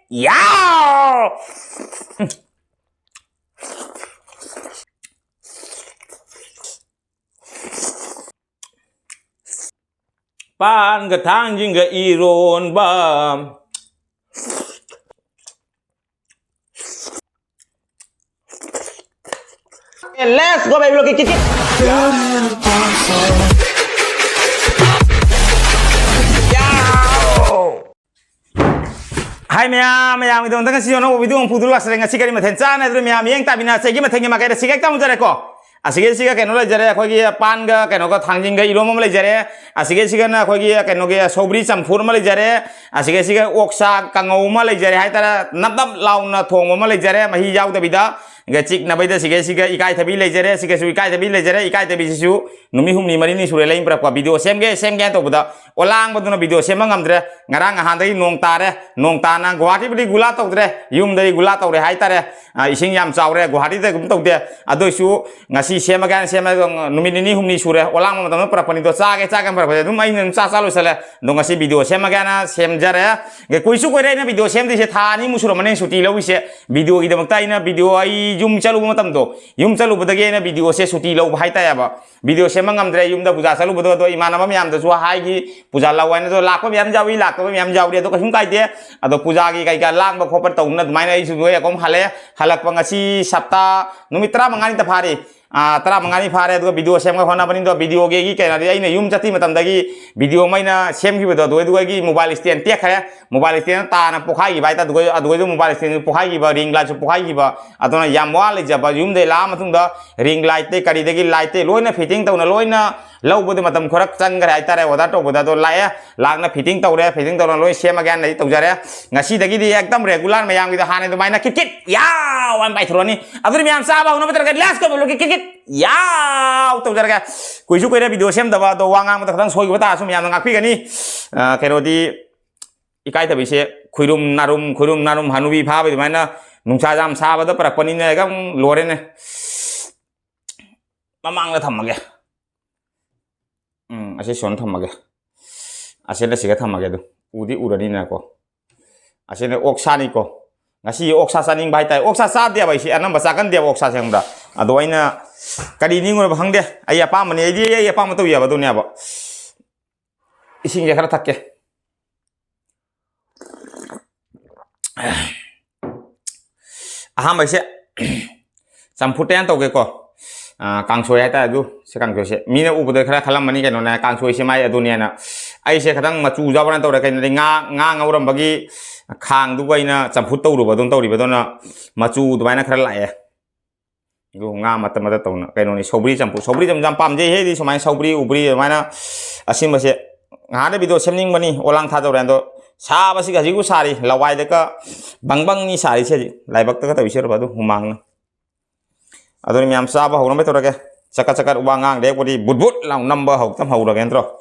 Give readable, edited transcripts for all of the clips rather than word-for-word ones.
kitkityaow. Pan ke thangjing ke iron bam. Let's go babyblogkitkit. Hai maya itu untuk kasih orang video yang putih lah sering ngasih kali macam mana itu maya yang tapi nasi kita macam macam kita sikit kamu cari ko. Asik sih kan nolai jari aku lagi pan ga kan aku thangjing ga iron malai jari. Asik sih kan aku lagi kan aku sougri campur malai jari. Asik sih kan oksa kangau malai jari. Hai tara nadam launa thong malai jari. Mahi jauh tapi dah. Gacik nabai dah siga ikaitabhi lejare siga su ikaitabhi lejare ikaitabhi sisu numi humni marini sure lain pra video sem ge to buda olang baduna video sem ngamdre ngarang handai nong tare nong tana guwahati budi gula tawdre yum dai gula tawre hai tare ising yam chawre guwahati da gum tawde adoisu ngasi sem numi ni humni sure olang matam pra pani do chage pra dum ai nan cha lo sale do ngasi video sem jare ge kuisu koire na video sem dise thani musuro mane suti lo ise video gi damakta ina video ai yum chalu matam do yum chalu badage na video se suti lo hai ta ya ba video se mangamdre yum da puja chalu bodo do imana mam yam da su hai gi puja lawan do lakpa yam jawi lakpa yam jawri do kasum kai de ado puja gi kai ga lang ba khopar tawna mai na isu do ya kom hale halak pangasi sapta numitra mangani ta phari tara mangani phare do video sem ga khona bani do video ge gi kai na ai na yum chati matam da gi video mai na sem gi do gi mobile stand te khare mobile stand ta na pokhai gi bai ta do mobile stand pokhai gi ba ring light pokhai gi ba adona yam wa le jaba yum de la matung da ring light te kari de gi light te loina fitting tawna loina lau bude matam khorak chang ga ai tare oda to boda do lae lagna fitting tawna loi sem ga nai tawjare ngasi dagi di ekdam regular mayam gi da hane do maina kitkityaow am bai throni aduri myam sa ba hono betar ga last ko bolo kitkityaow tawjare kuisu koire video sem da ba do wanga mata khadang soi bata sum yam ngakpi gani kero di ikaitabhi se khuirum narum hanubi pha bai maina nungsa jam sa ba da prakpani ne gam lore ne mamang la thamage ase son thamage ase la siga thamage do udi urani na ko ase ne oksa ni ko ngasi oksa saning bai tai oksa sa dia bai si anam ba sakan dia oksa sem da ado aina kadi ni ngor bhang de ai apa mani ai apa ma to ya ba do ne ba ising je khara thakke aham bai se samputen to ge ko kangsoi hai ta du se kangsoi se mina ubode khara khalam mani ke no na kangsoi se mai adu ne na ai se khadang machu jawran to ra kai nga ngauram bagi khang du baina champut to ru badon to ri badona machu du baina khara lae du nga mata mata to na kai no ni sougri champu sougri jam pam je he di somai sougri ubri baina asim ba se nga de video semning mani olang tha jawran do sa ba si ga ji gu sari lawai de ka bangbang ni sari se laibak ta ka tawi se ro badu humang na adoni myam sa ba hono betor ke cakar ubangang dek bodi but lang number hau tam hau ra gentro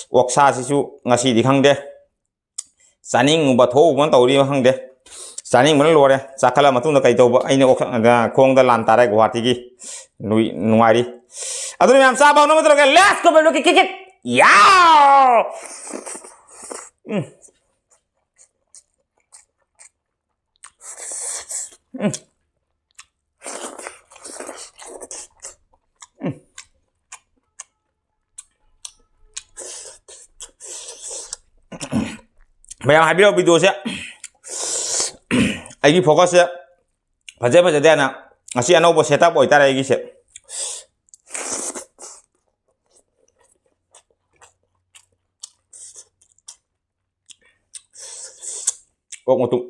oksa sisu ngasi di khang de saning ba tho mon tawri hang de saning mon lore chakala matung da kai to ba aine oksa khong da lan tare guwahati gi nuari adoni myam sa ba hono betor ke let's go babyblogkitkityaow Bayang habis video saya, lagi fokus ya, baca dia nak ngasih anak buat setup boy tarik lagi sih. Kok ngutuk.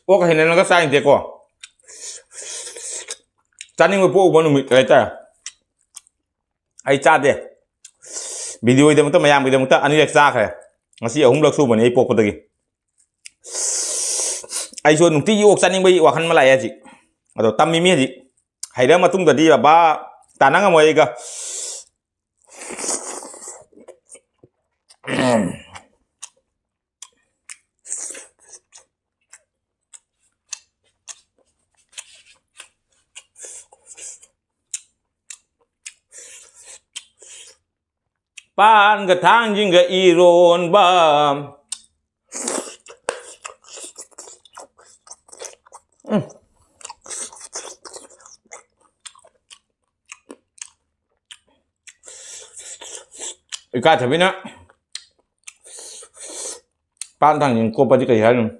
Kok kahinan nggak sayang deh kok. Chaning mo po ubon umit kaita ai cha de video ide muta mayam ide muta ani lek cha kha ngasi ahum lak su bani ai pok patagi ai so nungti yok chaning bai wakhan malai aji ado tammi mi aji haida matung da di ba tanang mo ai ga Pan ga thangjing ga iron ba. Ikathabi na pan thangjing ko pa di kay halon.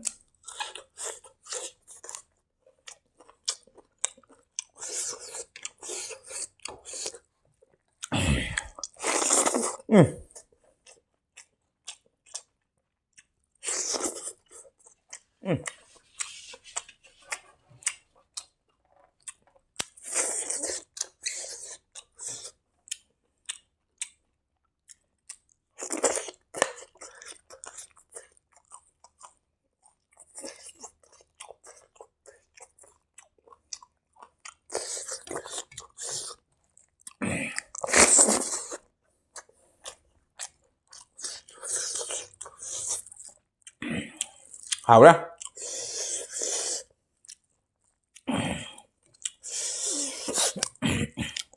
Hảo đó.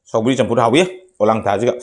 Sougri campur hảo biết, ulang thả juga.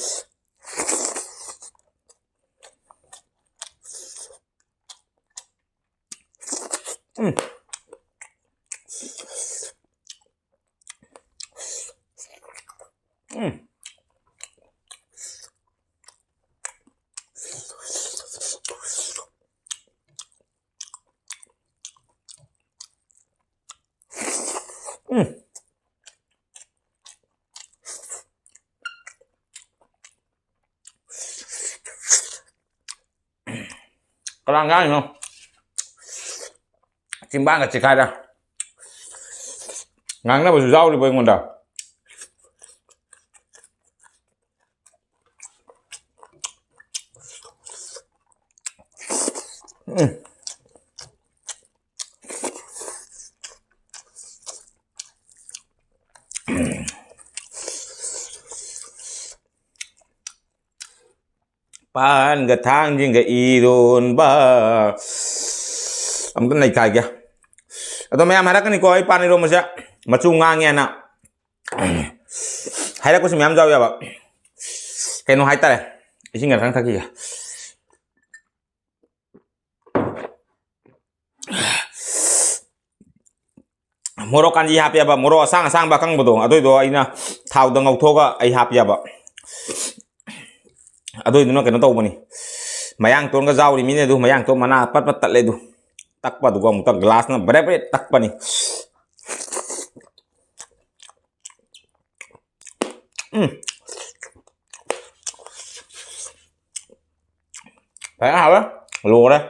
Có đang gái không? Chim ba là chỉ khai ra. Ngang nó bởi rau đi bởi nguồn đảo. Pan ga thangjing ga iron ba. Amutan naik kaya. Atau mayam harakan ni ko ay pan iron masya macungang yan na. Harak ko si mayam jaw ya ba. Kaya no hai tare. Ising ngarang thaki ya. Moro kanji hap ya ba. Moro asang bakang betul. Atau itu ina thau dang ngau thoga ay hap ya ba. Aduh itu no kena tahu bani, mayang tuh nggak jauh di mana tuh, mayang tuh mana pat tak le tuh, tak pa tuh gua muta gelas na berapa tak pa nih, kayak apa, lu deh,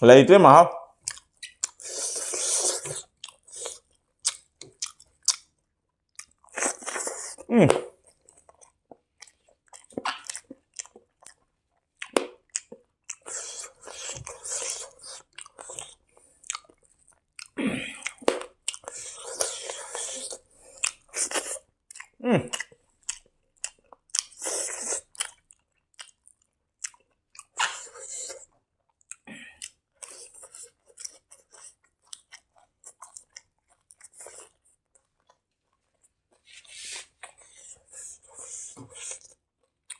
Lấy tuyết mà không?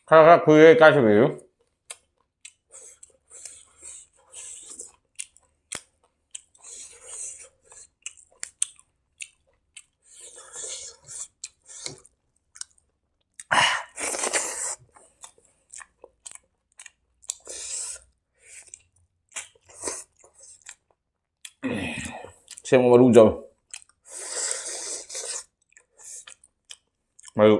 Kakak kuy kasih biru. Saya mau baru jauh. Baru.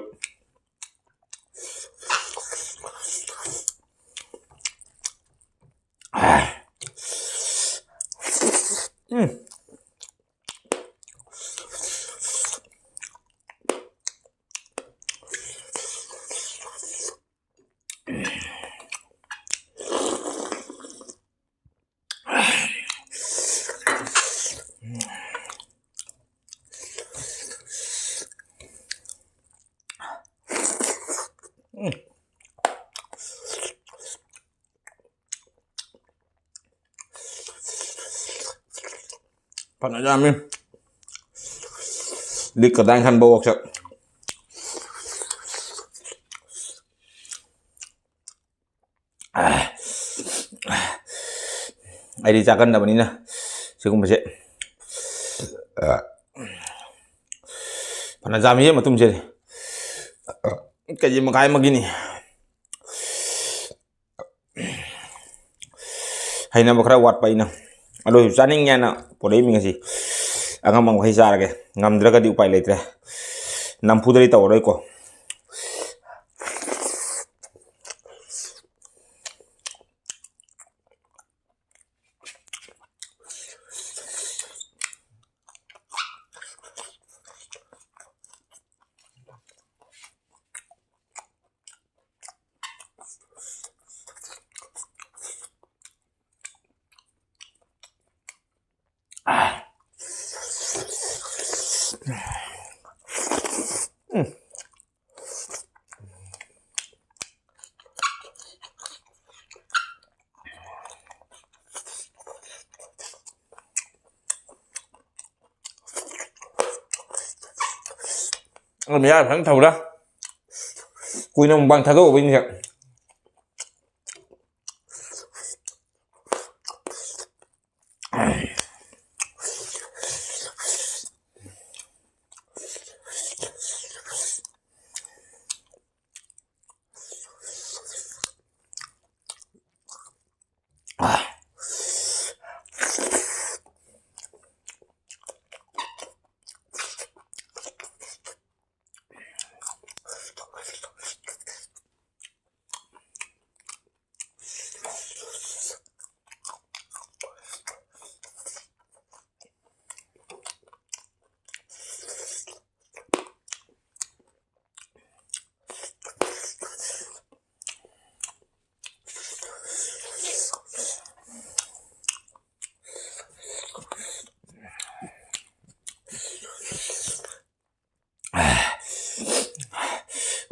Panajami. Likat kan bawa sak. Ai đi cha cân đập ini na. Sikum bese. Panajami ya matum je. Kaji makai magini. Hay na bakra wat pa ina. Ado saning nya na podai mi ngasi. Angam mang hai sar ke. Ngamdra ka di upai letre. Nampu dari tawroi ko. Làm ra phải thầu đó. Cùi nó bằng thao bên vậy.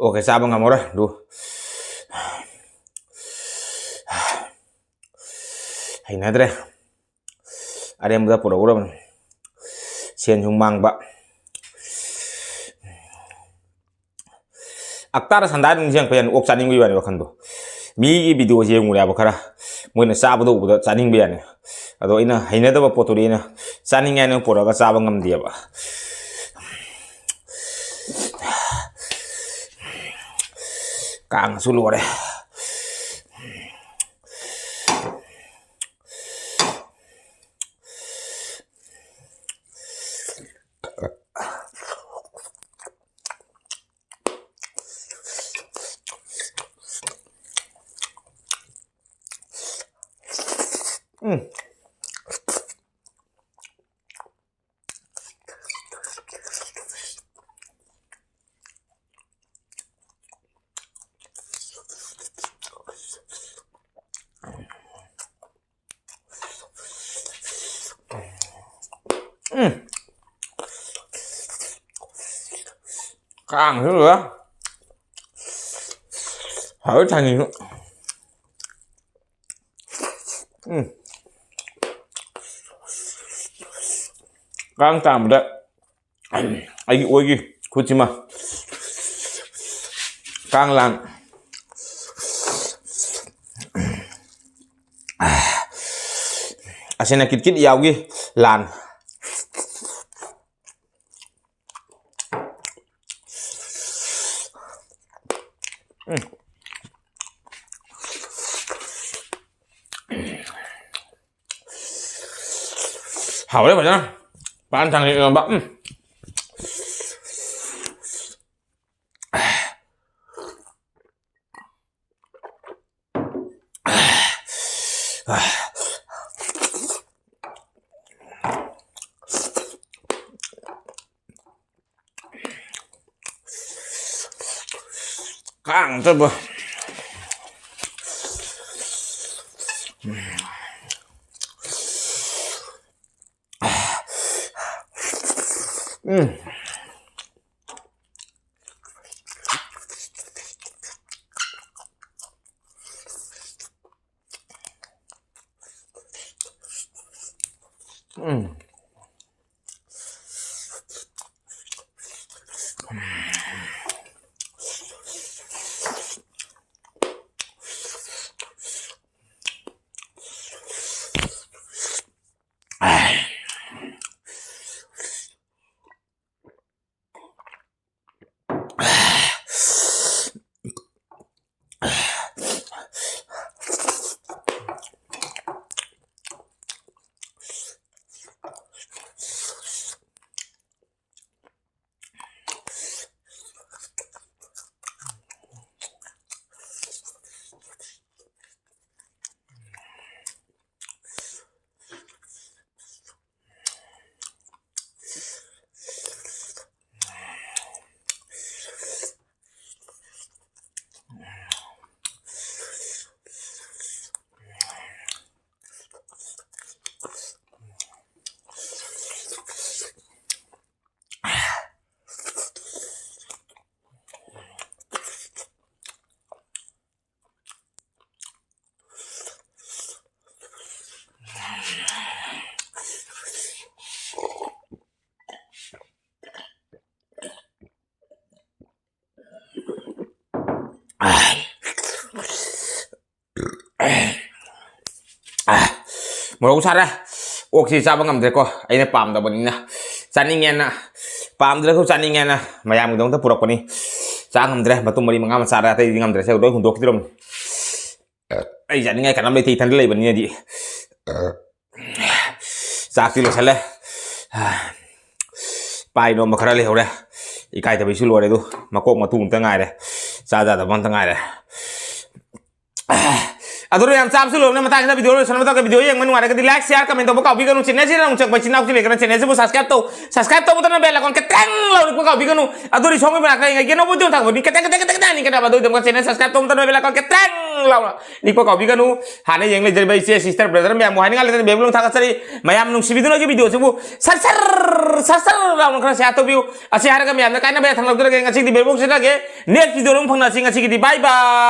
Oke, sabar nggak murah, duh. Hay nadre. Ada yang udah pura-pura, sian mang ba. Aktar sandai nung siang pengen ok saning biar bakan do. Mi video siang mulai bakara. Mungkin sabar do udah saning biar. Atau ina hay nadre ba poturi ina saning ina pura ka sabar ngam dia ba. Càng sulu deh. Càng thứ nữa hỏi thành gì nữa. Càng tạm đấy ai ôi gì kuchi mà càng làm asena kitkityaow gi lan. Hảo đấy bạn nhá. Bạn thằng này bạn. Càng cho bơ. มรกชาระโอเคจ้าบังคับเด็กก็ไอ้เนี่ยปามตะบนนี้นะจานนี้เงี้ยนะปามเด็กเขาจานนี้เงี้ยนะมายามมึงต้องถ้าปลุกคนนี้จ้างคำเด็กมาตุ้มบริมังงามสาระแต่ยังคำเด็กเซลล์ด้วยหุ่นตัวคิดลมไอ้จานนี้ไงกันน้ำเลยทีทันเลยแบบนี้ดิจากที่เราใช้เลยไปโดนมาคราเลยเขาเลยอีกไก่จะไปช่วยเลยดูมาโกงมาทุ่งตั้งไงเลยจ้าจ้าแต่มันตั้งไงเลยAduh yang sam sebelum nama tanya video lu, selama tahu video yang menu ada ke like, share, komen, tombol kau bikin channel sih, nung cek baca channel aku sih, karena channel sih bu subscribe tuh betul nih bel, kon keteng lah, nih kau bikin nu, aduh di sini banyak lagi, gini apa tuh tak, nih keteng nih kenapa tuh, dengan channel subscribe tuh betul nih bel, kon keteng lah, nih kau bikin nu, hane yang lagi jadi bayi sister brother, mayam muhani nggak lihat baby belum tak seri, mayam nung si video lagi video sih bu, sar lah, karena saya tuh view, asyik hari kami anda, karena banyak thang lagi ngasih di baby blog sih lagi, next video lu pernah ngasih di bye bye.